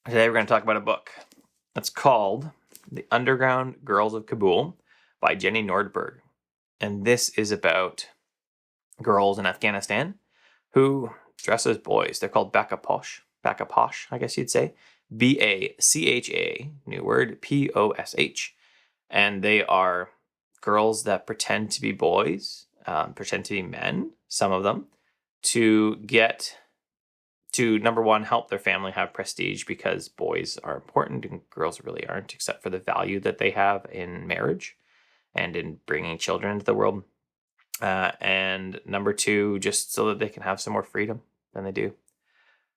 Today we're going to talk about a book that's called The Underground Girls of Kabul by Jenny Nordberg. And this is about girls in Afghanistan who dress as boys. They're called Bakaposh, I guess you'd say. B-A-C-H-A, new word, P-O-S-H. And they are girls that pretend to be boys, pretend to be men, some of them, to get to, number one, help their family have prestige, because boys are important and girls really aren't, except for the value that they have in marriage and in bringing children into the world. And number two, just so that they can have some more freedom than they do.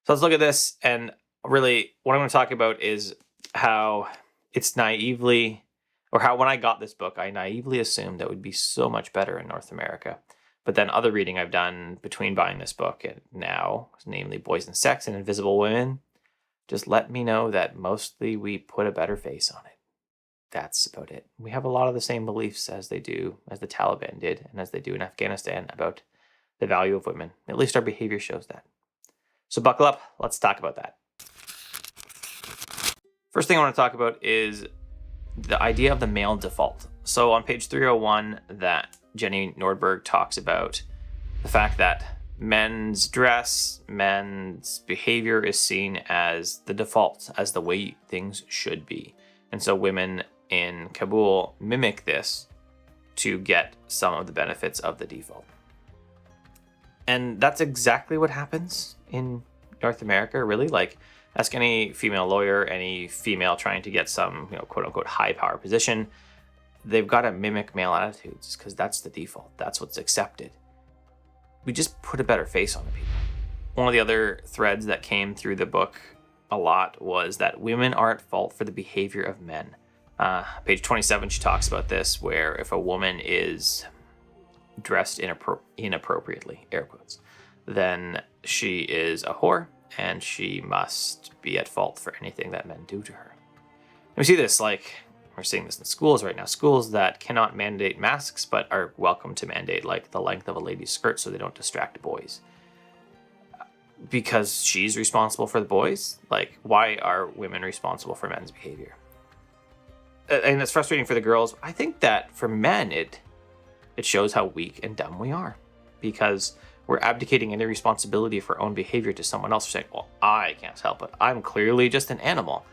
So let's look at this. And really, what I'm going to talk about is how it's naively, or how when I got this book, I naively assumed that it would be so much better in North America. But then other reading I've done between buying this book and now, namely Boys and Sex and Invisible Women, just let me know that mostly we put a better face on it. That's about it. We have a lot of the same beliefs as the Taliban did, and as they do in Afghanistan, about the value of women. At least our behavior shows that. So buckle up, let's talk about that. First thing I want to talk about is the idea of the male default. So on page 301, that Jenny Nordberg talks about the fact that men's dress, men's behavior is seen as the default, as the way things should be. And so women in Kabul mimic this to get some of the benefits of the default. And that's exactly what happens in North America, really. Like, ask any female lawyer, any female trying to get some, quote unquote, high power position. They've got to mimic male attitudes because that's the default. That's what's accepted. We just put a better face on the people. One of the other threads that came through the book a lot was that women are at fault for the behavior of men. Page 27, she talks about this, where if a woman is dressed inappropriately, air quotes, then she is a whore and she must be at fault for anything that men do to her. And we see this, like, we're seeing this in schools right now. Schools that cannot mandate masks but are welcome to mandate, like, the length of a lady's skirt so they don't distract boys. Because she's responsible for the boys? Like, why are women responsible for men's behavior? And it's frustrating for the girls. I think that for men, it shows how weak and dumb we are. Because we're abdicating any responsibility for our own behavior to someone else. We're saying, well, I can't help it. I'm clearly just an animal.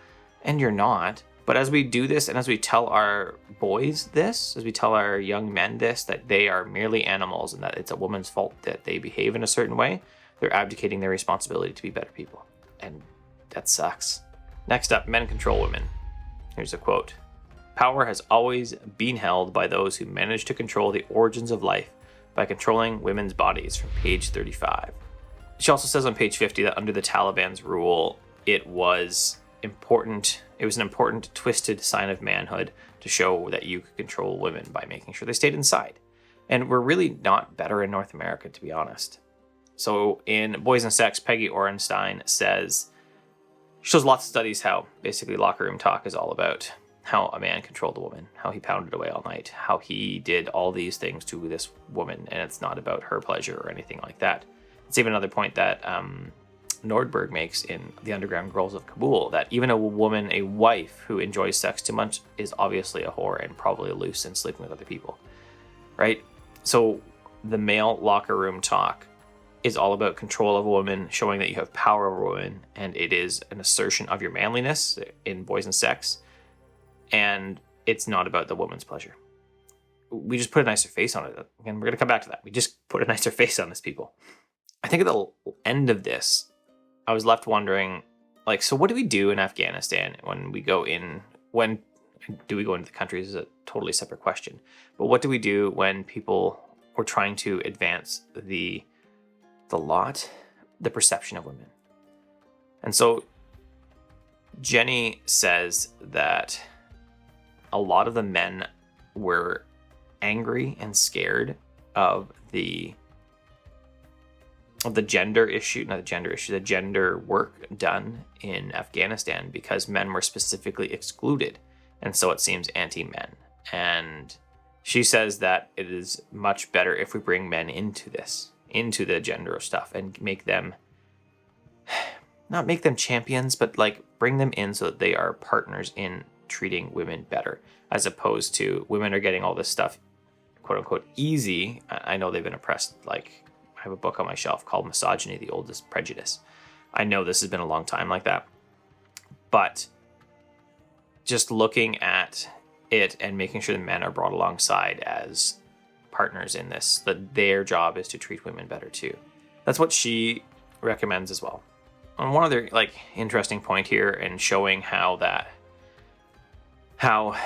And you're not. But as we do this, and as we tell our boys this, as we tell our young men this, that they are merely animals and that it's a woman's fault that they behave in a certain way, they're abdicating their responsibility to be better people. And that sucks. Next up, men control women. Here's a quote. Power has always been held by those who manage to control the origins of life by controlling women's bodies, from page 35. She also says on page 50 that under the Taliban's rule, it was an important twisted sign of manhood to show that you could control women by making sure they stayed inside. And we're really not better in North America, to be honest. So in Boys and Sex, Peggy Orenstein shows lots of studies how basically locker room talk is all about how a man controlled a woman, how he pounded away all night, how he did all these things to this woman, and it's not about her pleasure or anything like that. It's even another point that Nordberg makes in The Underground Girls of Kabul, that even a woman, a wife who enjoys sex too much, is obviously a whore and probably loose and sleeping with other people, right? So the male locker room talk is all about control of a woman, showing that you have power over a woman, and it is an assertion of your manliness in Boys and Sex, and it's not about the woman's pleasure. We just put a nicer face on it. Again, we're going to come back to that. We just put a nicer face on this, people. I think at the end of this, I was left wondering, like, so what do we do in Afghanistan when we go in? When do we go into the country is a totally separate question. But what do we do when people are trying to advance the perception of women? And so Jenny says that a lot of the men were angry and scared of the gender work done in Afghanistan, because men were specifically excluded. And so it seems anti-men. And she says that it is much better if we bring men into the gender stuff and make them not make them champions, but like bring them in so that they are partners in treating women better, as opposed to women are getting all this stuff, quote unquote, easy. I know they've been oppressed. Like, I have a book on my shelf called Misogyny, the Oldest Prejudice. I know this has been a long time like that, but just looking at it and making sure the men are brought alongside as partners in this, that their job is to treat women better too. That's what she recommends as well. And one other like interesting point here, and showing how I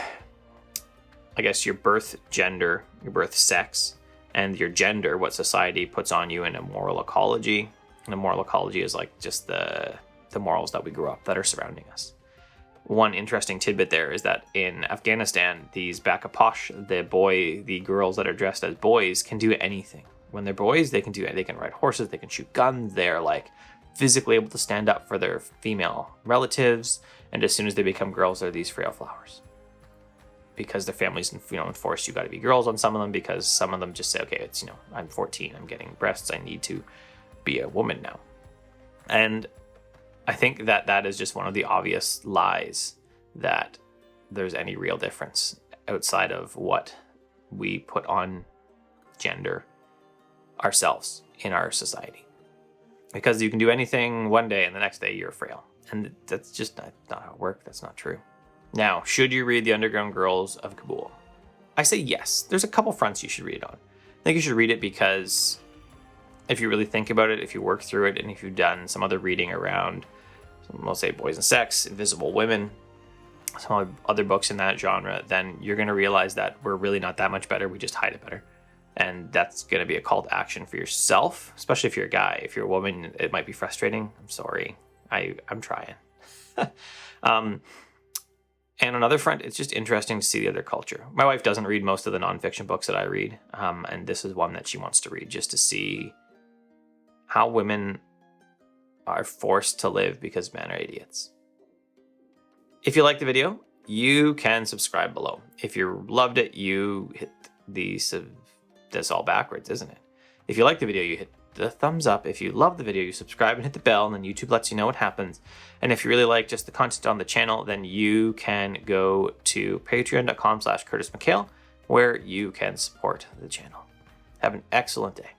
guess your birth gender, your birth sex, and your gender, what society puts on you in a moral ecology. And a moral ecology is like just the morals that we grew up that are surrounding us. One interesting tidbit there is that in Afghanistan, these Bakaposh, the girls that are dressed as boys, can do anything. When they're boys, they can ride horses, they can shoot guns, they're like physically able to stand up for their female relatives. And as soon as they become girls, they're these frail flowers. Because their families, enforce you got to be girls on some of them, because some of them just say, okay, it's, I'm 14, I'm getting breasts, I need to be a woman now. And I think that is just one of the obvious lies that there's any real difference outside of what we put on gender ourselves in our society. Because you can do anything one day and the next day you're frail. And that's just not how it works. That's not true. Now, should you read The Underground Girls of Kabul? I say yes. There's a couple fronts you should read it on. I think you should read it because if you really think about it, if you work through it, and if you've done some other reading around, let's say, Boys and Sex, Invisible Women, some other books in that genre, then you're going to realize that we're really not that much better. We just hide it better. And that's going to be a call to action for yourself, especially if you're a guy. If you're a woman, it might be frustrating. I'm sorry. I'm trying. And on another front, it's just interesting to see the other culture. My wife doesn't read most of the nonfiction books that I read, and this is one that she wants to read, just to see how women are forced to live because men are idiots. If you liked the video, you can subscribe below. If you loved it, you hit that's all backwards, isn't it? If you like the video, you hit the thumbs up. If you love the video, you subscribe and hit the bell, and then YouTube lets you know what happens. And if you really like just the content on the channel, then you can go to patreon.com/CurtisMcHale, where you can support the channel. Have an excellent day.